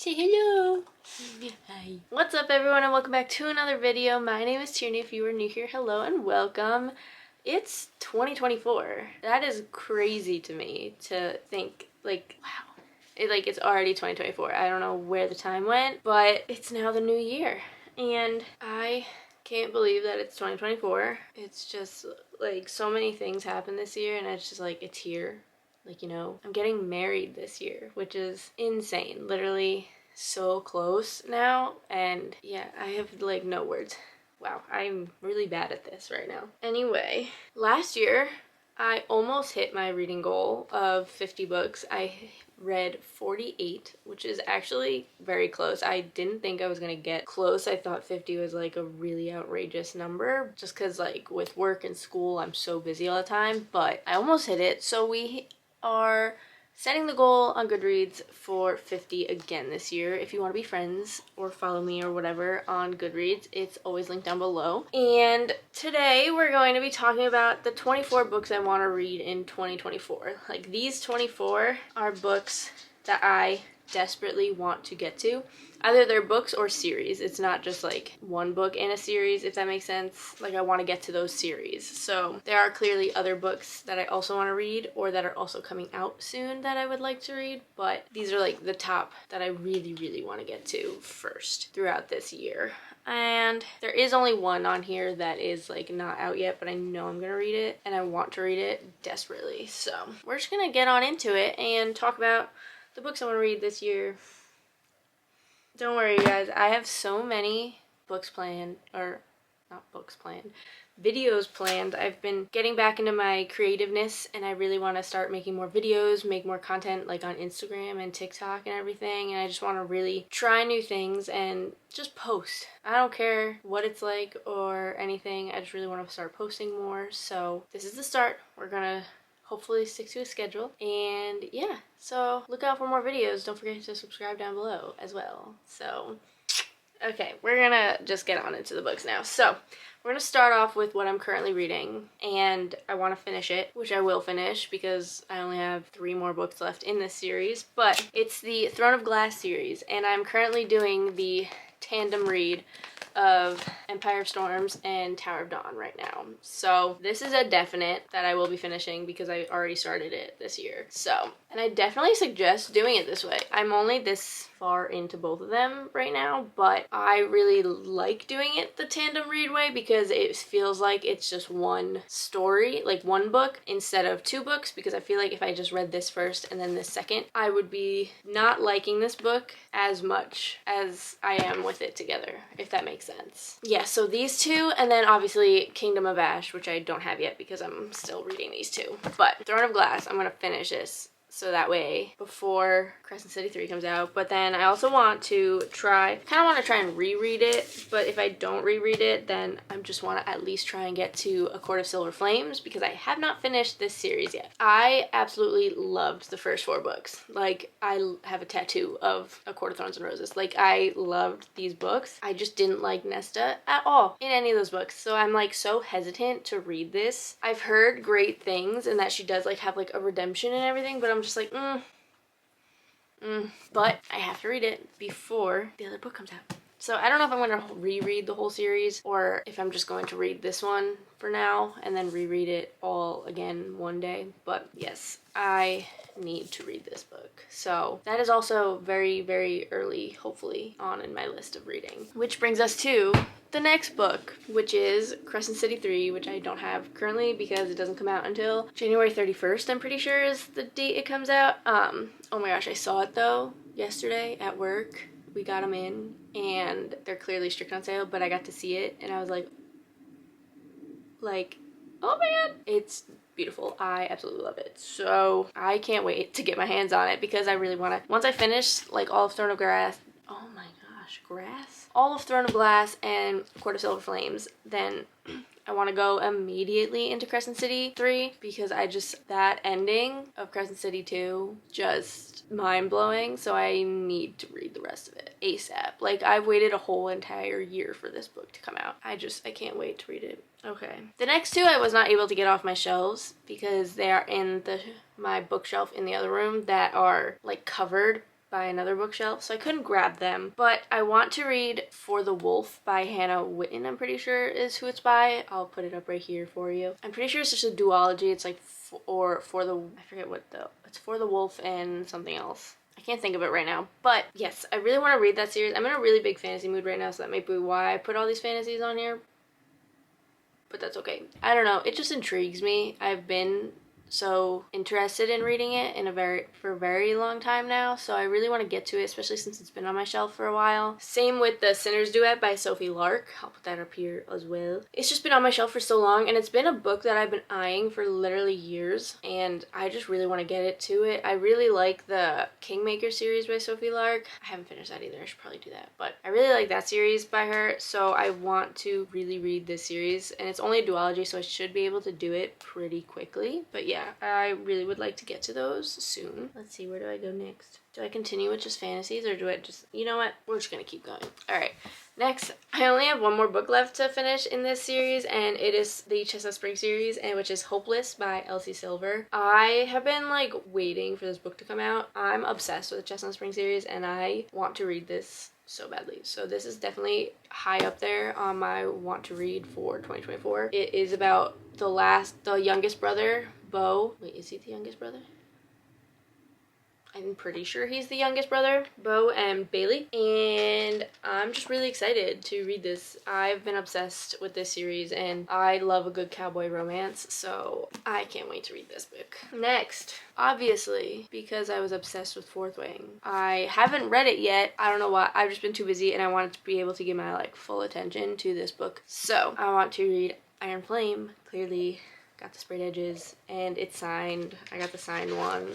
Say hello. Hi. What's up everyone and welcome back to another video. My name is Tierney. If you are new here, hello and welcome. It's 2024. That is crazy to me to think, like, wow. It's already 2024. I don't know where the time went, but it's now the new year. And I can't believe that it's 2024. It's just like so many things happened this year and it's just like it's here. Like, you know, I'm getting married this year, which is insane. Literally so close now. And yeah, I have like no words. Wow, I'm really bad at this right now. Anyway, last year I almost hit my reading goal of 50 books. I read 48, which is actually very close. I didn't think I was gonna get close. I thought 50 was like a really outrageous number just because like with work and school I'm so busy all the time, but I almost hit it. So we are setting the goal on Goodreads for 50 again this year. If you want to be friends or follow me or whatever on Goodreads, it's always linked down below. And today we're going to be talking about the 24 books I want to read in 2024. Like, these 24 are books that I desperately want to get to. Either they're books or series. It's not just like one book in a series, if that makes sense. Like, I want to get to those series. So there are clearly other books that I also want to read or that are also coming out soon that I would like to read, but these are like the top that I really want to get to first throughout this year. And there is only one on here that is like not out yet, but I know I'm gonna read it and I want to read it desperately. So we're just gonna get on into it and talk about the books I want to read this year. Don't worry, you guys. I have so many books planned, or not books planned, videos planned. I've been getting back into my creativeness and I really want to start making more videos, make more content like on Instagram and TikTok and everything. And I just want to really try new things and just post. I don't care what it's like or anything. I just really want to start posting more. So this is the start. We're gonna hopefully stick to a schedule, and yeah, so look out for more videos. Don't forget to subscribe down below as well. So okay, we're gonna just get on into the books now. So we're gonna start off with what I'm currently reading, and I want to finish it, which I will finish because I only have 3 more books left in this series, but it's the Throne of Glass series, and I'm currently doing the tandem read of Empire of Storms and Tower of Dawn right now. So this is a definite that I will be finishing because I already started it this year. So, and I definitely suggest doing it this way. I'm only this far into both of them right now, but I really like doing it the tandem read way because it feels like it's just one story, like one book instead of 2 books, because I feel like if I just read this first and then this second, I would be not liking this book as much as I am with it together, if that makes sense. Yeah, so these 2, and then obviously Kingdom of Ash, which I don't have yet because I'm still reading these 2. But Throne of Glass, I'm gonna finish this so that way before Crescent City 3 comes out. But then I also want to try and reread it, but if I don't reread it, then I just want to at least try and get to A Court of Silver Flames because I have not finished this series yet. I absolutely loved the first 4 books. Like, I have a tattoo of A Court of Thorns and Roses. Like, I loved these books. I just didn't like Nesta at all in any of those books, so I'm like so hesitant to read this. I've heard great things and that she does like have like a redemption and everything, but I'm just like, but I have to read it before the other book comes out. So I don't know if I'm going to reread the whole series or if I'm just going to read this one for now and then reread it all again one day. But yes, I need to read this book. So that is also very early, hopefully, on in my list of reading. Which brings us to the next book, which is Crescent City 3, which I don't have currently because it doesn't come out until January 31st, I'm pretty sure is the date it comes out. Oh my gosh, I saw it though yesterday at work. We got them in and they're clearly strict on sale, but I got to see it and I was like, oh man, it's beautiful. I absolutely love it. So I can't wait to get my hands on it because I really want to, once I finish like all of Throne of Glass, oh my gosh, all of Throne of Glass and Court of Silver Flames, then I want to go immediately into Crescent City 3 because that ending of Crescent City 2, just mind-blowing, so I need to read the rest of it ASAP. Like, I've waited a whole entire year for this book to come out. I can't wait to read it. Okay. The next 2 I was not able to get off my shelves because they are in my bookshelf in the other room that are like covered by another bookshelf, so I couldn't grab them. But I want to read For the Wolf by Hannah Witten, I'm pretty sure is who it's by. I'll put it up right here for you. I'm pretty sure it's just a duology. It's like I forget what it's For the Wolf and something else. I can't think of it right now. But yes, I really want to read that series. I'm in a really big fantasy mood right now, so that might be why I put all these fantasies on here. But that's okay. I don't know. It just intrigues me. I've been so interested in reading it for a very long time now, so I really want to get to it, especially since it's been on my shelf for a while. Same with The Sinner's Duet by Sophie Lark. I'll put that up here as well. It's just been on my shelf for so long, and it's been a book that I've been eyeing for literally years, and I just really want to get it to it. I really like the Kingmaker series by Sophie Lark. I haven't finished that either. I should probably do that, but I really like that series by her, so I want to really read this series, and it's only a duology, so I should be able to do it pretty quickly. But yeah, I really would like to get to those soon. Let's see, where do I go next? Do I continue with just fantasies, or do I just, you know what? We're just gonna keep going. All right, next, I only have one more book left to finish in this series, and it is the Chestnut Spring series, and which is Hopeless by Elsie Silver. I have been like waiting for this book to come out. I'm obsessed with the Chestnut Spring series, and I want to read this so badly. So this is definitely high up there on my want to read for 2024. It is about the youngest brother, Beau. Wait, is he the youngest brother? I'm pretty sure he's the youngest brother, Beau and Bailey, and I'm just really excited to read this. I've been obsessed with this series, and I love a good cowboy romance, so I can't wait to read this book. Next, obviously, because I was obsessed with Fourth Wing, I haven't read it yet. I don't know why. I've just been too busy, and I wanted to be able to give my like full attention to this book. So I want to read Iron Flame. Clearly got the sprayed edges, and it's signed. I got the signed one.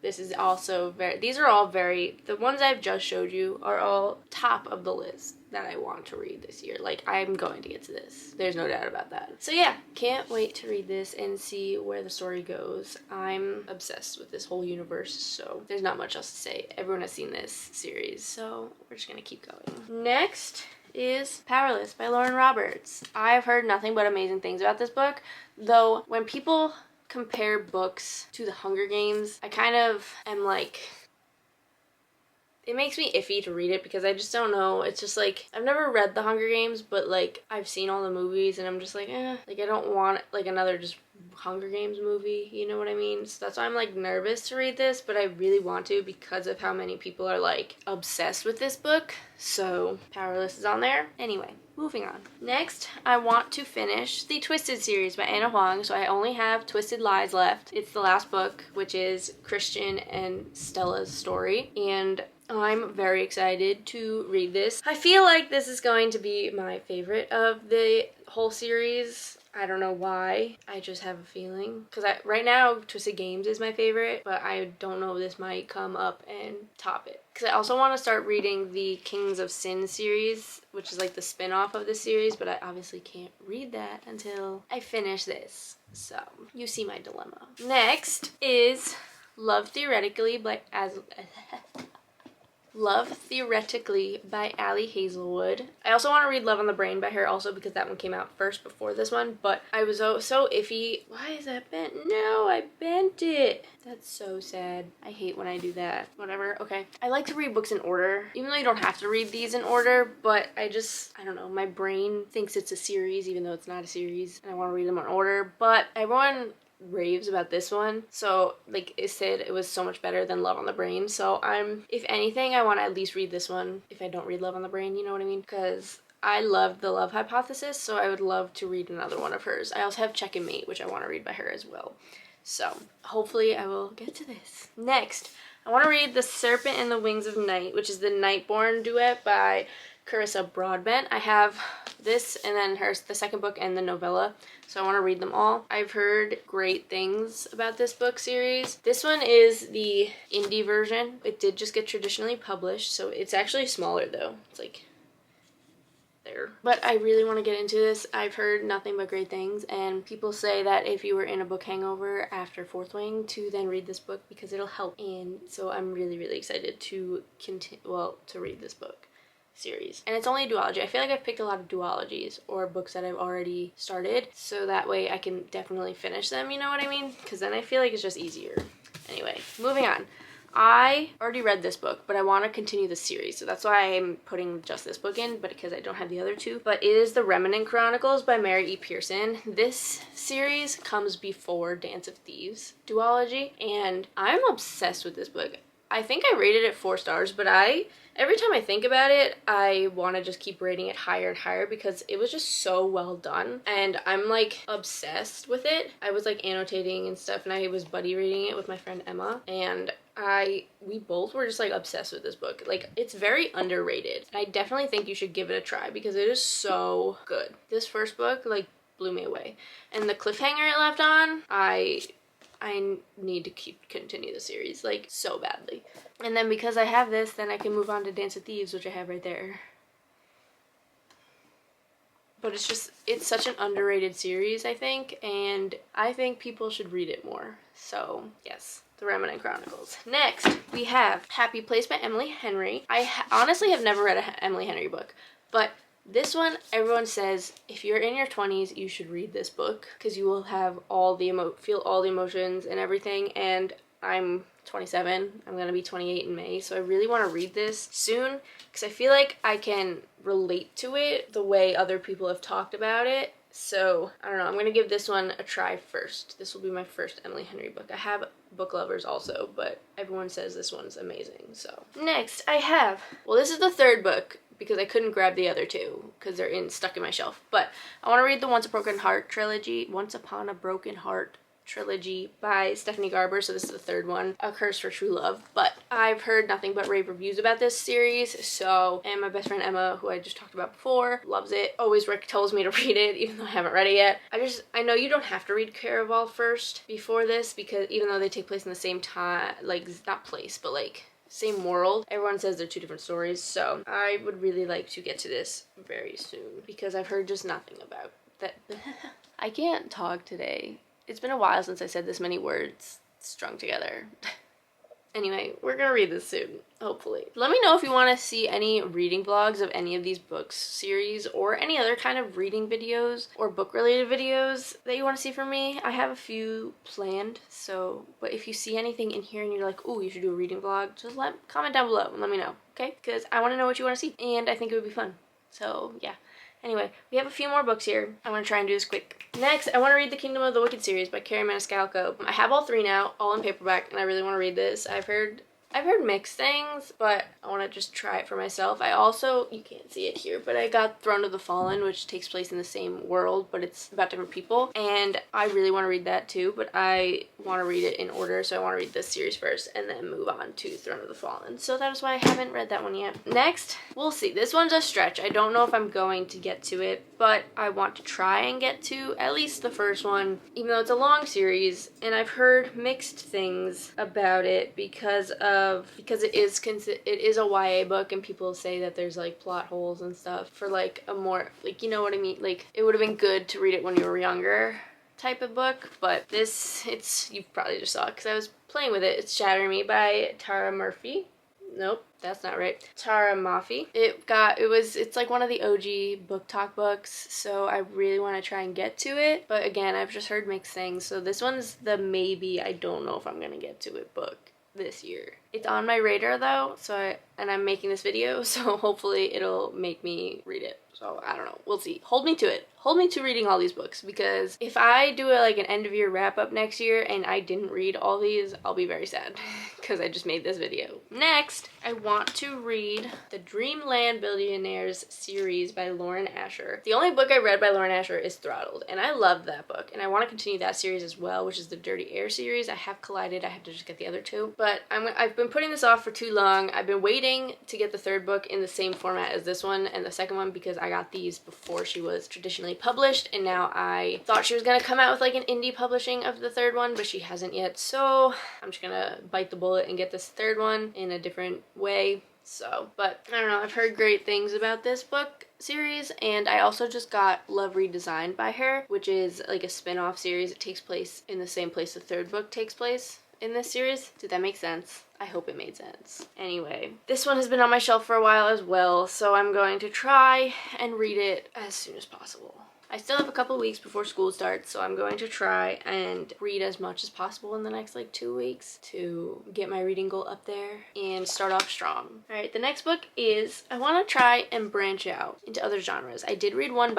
This is also these are all the ones I've just showed you are all top of the list that I want to read this year. Like, I'm going to get to this. There's no doubt about that. So yeah, can't wait to read this and see where the story goes. I'm obsessed with this whole universe, so there's not much else to say. Everyone has seen this series, so we're just gonna keep going. Next is Powerless by Lauren Roberts. I've heard nothing but amazing things about this book, though when people compare books to the Hunger Games, I kind of am like, it makes me iffy to read it because I just don't know. It's just like, I've never read the Hunger Games, but like I've seen all the movies, and I'm just like, like I don't want like another just Hunger Games movie, you know what I mean? So that's why I'm like nervous to read this, but I really want to because of how many people are like obsessed with this book. So Powerless is on there. Anyway, moving on. Next, I want to finish the Twisted series by Anna Huang, so I only have Twisted Lies left. It's the last book, which is Christian and Stella's story, and I'm very excited to read this. I feel like this is going to be my favorite of the whole series. I don't know why. I just have a feeling. Because right now, Twisted Games is my favorite, but I don't know if this might come up and top it. Because I also want to start reading the Kings of Sin series, which is like the spin-off of this series, but I obviously can't read that until I finish this. So, you see my dilemma. Next is Love Theoretically by Allie Hazelwood. I also want to read Love on the Brain by her also because that one came out first before this one, but I was so iffy. Why is that bent? No, I bent it. That's so sad. I hate when I do that. Whatever. Okay. I like to read books in order, even though you don't have to read these in order, but I don't know. My brain thinks it's a series even though it's not a series, and I want to read them in order, but everyone raves about this one, so like it said it was so much better than Love on the Brain, so if anything, I want to at least read this one if I don't read Love on the Brain, you know what I mean? Because I loved The Love Hypothesis, so I would love to read another one of hers. I also have Check and Mate, which I want to read by her as well, so hopefully I will get to this. Next, I want to read The Serpent and the Wings of Night, which is the Nightborn duet by Carissa Broadbent. I have this and then the second book and the novella, so I want to read them all. I've heard great things about this book series. This one is the indie version. It did just get traditionally published, so it's actually smaller though. It's like there. But I really want to get into this. I've heard nothing but great things, and people say that if you were in a book hangover after Fourth Wing to then read this book because it'll help. And so I'm really, really excited to read this book series. And it's only a duology. I feel like I've picked a lot of duologies or books that I've already started, so that way I can definitely finish them, you know what I mean? Because then I feel like it's just easier. Anyway, moving on. I already read this book, but I want to continue the series, so that's why I'm putting just this book in, but because I don't have the other two. But it is the Remnant Chronicles by Mary E. Pearson. This series comes before Dance of Thieves duology, and I'm obsessed with this book. I think I rated it 4 stars, but every time I think about it, I want to just keep rating it higher and higher because it was just so well done, and I'm like obsessed with it. I was like annotating and stuff, and I was buddy reading it with my friend Emma, and we both were just like obsessed with this book. Like, it's very underrated, and I definitely think you should give it a try because it is so good. This first book like blew me away, and the cliffhanger it left on, I need to continue the series, like, so badly. And then because I have this, then I can move on to Dance of Thieves, which I have right there. But it's such an underrated series, I think, and I think people should read it more. So, yes, the Remnant Chronicles. Next, we have Happy Place by Emily Henry. I honestly have never read an Emily Henry book, but this one, everyone says, if you're in your 20s, you should read this book because you will have feel all the emotions and everything. And I'm 27. I'm going to be 28 in May, so I really want to read this soon because I feel like I can relate to it the way other people have talked about it. So, I don't know. I'm going to give this one a try first. This will be my first Emily Henry book. I have Book Lovers also, but everyone says this one's amazing, so. Next, I have, well, this is the third book because I couldn't grab the other two because they're stuck in my shelf. But I want to read the Once Upon a Broken Heart trilogy by Stephanie Garber. So this is the third one, A Curse for True Love. But I've heard nothing but rave reviews about this series, so, and my best friend Emma, who I just talked about before, loves it. Always tells me to read it, even though I haven't read it yet. I know you don't have to read Caraval first before this, because even though they take place in the same time, like, not place, but like same world, everyone says they're 2 different stories. So I would really like to get to this very soon because I've heard just nothing about that. I can't talk today. It's been a while since I said this many words strung together. Anyway, we're gonna read this soon, hopefully. Let me know if you want to see any reading vlogs of any of these books series or any other kind of reading videos or book related videos that you want to see from me. I have a few planned, so, but if you see anything in here and you're like, ooh, you should do a reading vlog, just comment down below and let me know, okay? Because I want to know what you want to see, and I think it would be fun. So, yeah. Anyway, we have a few more books here. I'm going to try and do this quick. Next, I want to read the Kingdom of the Wicked series by Carrie Maniscalco. I have all 3 now, all in paperback, and I really want to read this. I've heard mixed things, but I want to just try it for myself. I also, you can't see it here, but I got Throne of the Fallen, which takes place in the same world, but it's about different people, and I really want to read that too, but I want to read it in order, so I want to read this series first and then move on to Throne of the Fallen. So that is why I haven't read that one yet. Next, we'll see. This one's a stretch. I don't know if I'm going to get to it, but I want to try and get to at least the first one, even though it's a long series, and I've heard mixed things about it because it is a YA book, and people say that there's like plot holes and stuff for like a more, like, you know what I mean, like it would have been good to read it when you were younger type of book, but this, you probably just saw it because I was playing with it. It's Shatter Me by Tara Murphy. Nope, that's not right. Tara Mafi. It's like one of the OG book talk books, so I really want to try and get to it, but again, I've just heard mixed things, so this one's the maybe I don't know if I'm gonna get to it book this year. It's on my radar though, and I'm making this video, so hopefully it'll make me read it. So I don't know, we'll see. Hold me to it. Hold me to reading all these books, because if I do like an end of year wrap up next year and I didn't read all these, I'll be very sad because I just made this video. Next, I want to read the Dreamland Billionaires series by Lauren Asher. The only book I read by Lauren Asher is Throttled, and I love that book, and I want to continue that series as well, which is the Dirty Air series. I have Collided. I have to just get the other 2, but I've been putting this off for too long. I've been waiting to get the 3rd book in the same format as this one and the 2nd one because I got these before she was traditionally published, and now I thought she was gonna come out with like an indie publishing of the 3rd one, but she hasn't yet, so I'm just gonna bite the bullet and get this 3rd one in a different way. So, but I don't know, I've heard great things about this book series, and I also just got Love Redesigned by her, which is like a spin-off series. It takes place in the same place the 3rd book takes place. in this series. Did that make sense? I hope it made sense. Anyway, this one has been on my shelf for a while as well, so I'm going to try and read it as soon as possible. I still have a couple weeks before school starts, so I'm going to try and read as much as possible in the next like 2 weeks to get my reading goal up there and start off strong. All right, the next book is, I want to try and branch out into other genres. I did read one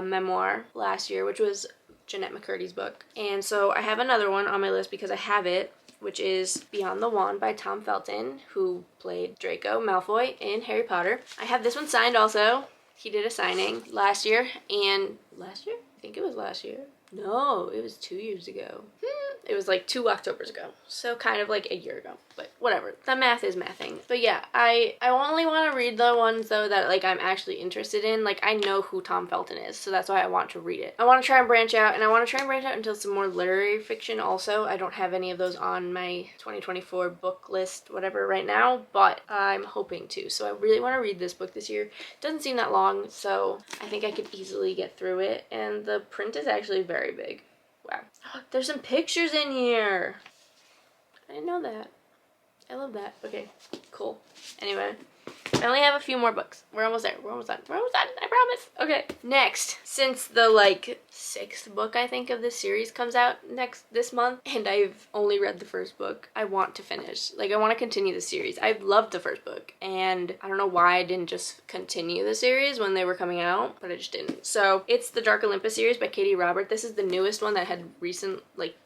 memoir last year, which was Jeanette McCurdy's book. And so I have another one on my list because I have it, which is Beyond the Wand by Tom Felton, who played Draco Malfoy in Harry Potter. I have this one signed also. He did a signing last year, and last year? I think it was last year. No, it was 2 years ago. It was like 2 Octobers ago, so kind of like a year ago, but whatever. The math is mathing. But yeah, I only want to read the ones though that like I'm actually interested in. Like I know who Tom Felton is, so that's why I want to read it. I want to try and branch out, and I want to try and branch out into some more literary fiction also. I don't have any of those on my 2024 book list, whatever, right now, but I'm hoping to. So I really want to read this book this year. It doesn't seem that long, so I think I could easily get through it, and the print is actually very big. Wow. There's some pictures in here. I didn't know that. I love that. Okay, cool. Anyway, I only have a few more books. We're almost there. We're almost done. We're almost done. I promise. Okay, next. Since the like 6th book I think of this series comes out this month, and I've only read the first book, I want to finish. Like I want to continue the series. I loved the first book, and I don't know why I didn't just continue the series when they were coming out, but I just didn't. So it's the Dark Olympus series by Katie Robert. This is the newest one that had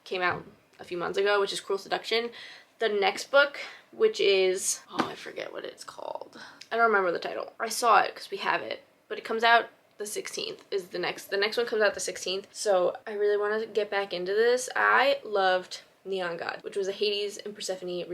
came out a few months ago, which is Cruel Seduction. The next book, which is, oh, I forget what it's called. I don't remember the title. I saw it because we have it, but it comes out the 16th is the next one comes out the 16th. So I really want to get back into this. I loved Neon God, which was a Hades and Persephone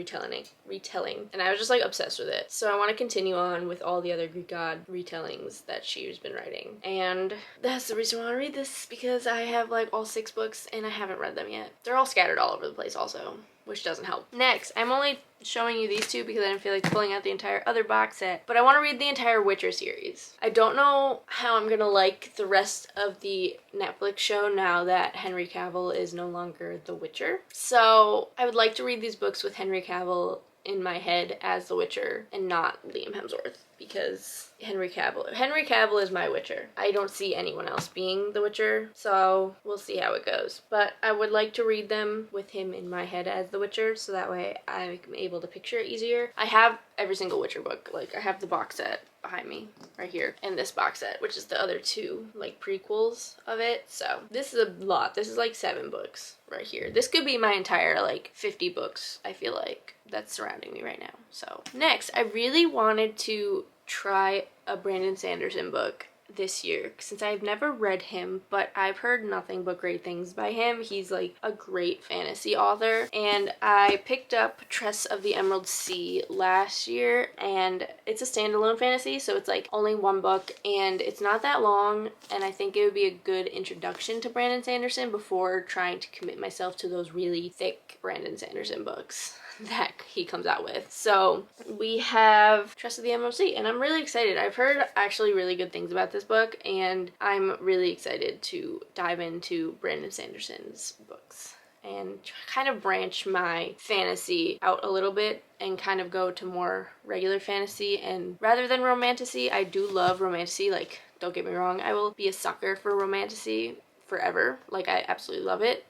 retelling, and I was just like obsessed with it. So I want to continue on with all the other Greek god retellings that she's been writing, and that's the reason why I want to read this, because I have like all 6 books and I haven't read them yet. They're all scattered all over the place also, which doesn't help. Next, I'm only showing you these 2 because I didn't feel like pulling out the entire other box set, but I want to read the entire Witcher series. I don't know how I'm gonna like the rest of the Netflix show now that Henry Cavill is no longer the Witcher. So I would like to read these books with Henry Cavill in my head as the Witcher and not Liam Hemsworth, because Henry Cavill is my Witcher. I don't see anyone else being the Witcher, so we'll see how it goes. But I would like to read them with him in my head as the Witcher, so that way I'm able to picture it easier. I have every single Witcher book. Like I have the box set behind me right here, and this box set, which is the other 2 like prequels of it. So this is a lot. This is like 7 books right here. This could be my entire like 50 books, I feel like, that's surrounding me right now. So next, I really wanted to try a Brandon Sanderson book this year, since I've never read him, but I've heard nothing but great things by him. He's like a great fantasy author, and I picked up Tress of the Emerald Sea last year, and it's a standalone fantasy, so it's like only 1 book, and it's not that long, and I think it would be a good introduction to Brandon Sanderson before trying to commit myself to those really thick Brandon Sanderson books that he comes out with. So we have Tress of the Emerald Sea, and I'm really excited. I've heard actually really good things about this book, and I'm really excited to dive into Brandon Sanderson's books and kind of branch my fantasy out a little bit and kind of go to more regular fantasy, and rather than romantasy. I do love romantasy, like don't get me wrong, I will be a sucker for romantasy forever. Like I absolutely love it,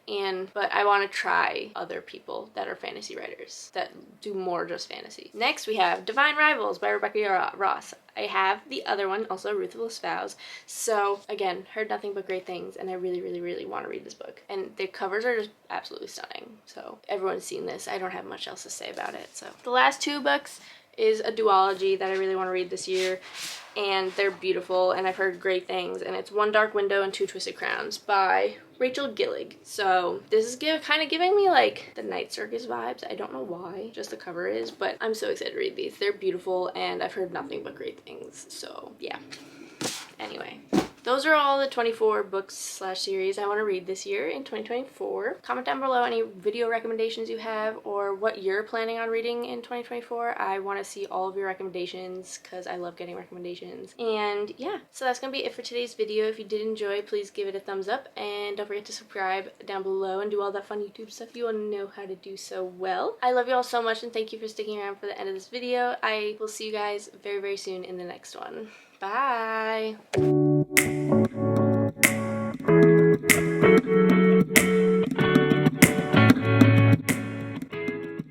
but I want to try other people that are fantasy writers that do more just fantasy. Next we have Divine Rivals by Rebecca Ross. I have the other one, also Ruthless Vows. So again, heard nothing but great things, and I really want to read this book, and the covers are just absolutely stunning. So everyone's seen this. I don't have much else to say about it. So the last 2 books is a duology that I really want to read this year, and they're beautiful, and I've heard great things, and it's One Dark Window and Two Twisted Crowns by Rachel Gillig. So this is kind of giving me like the Night Circus vibes. I don't know why, just the cover is, but I'm so excited to read these. They're beautiful, and I've heard nothing but great things. So yeah. Anyway, those are all the 24 books slash series I want to read this year in 2024. Comment down below any video recommendations you have or what you're planning on reading in 2024. I want to see all of your recommendations because I love getting recommendations. And yeah, so that's gonna be it for today's video. If you did enjoy, please give it a thumbs up and don't forget to subscribe down below and do all that fun YouTube stuff you all know how to do so well. I love you all so much and thank you for sticking around for the end of this video. I will see you guys very, very soon in the next one. Bye!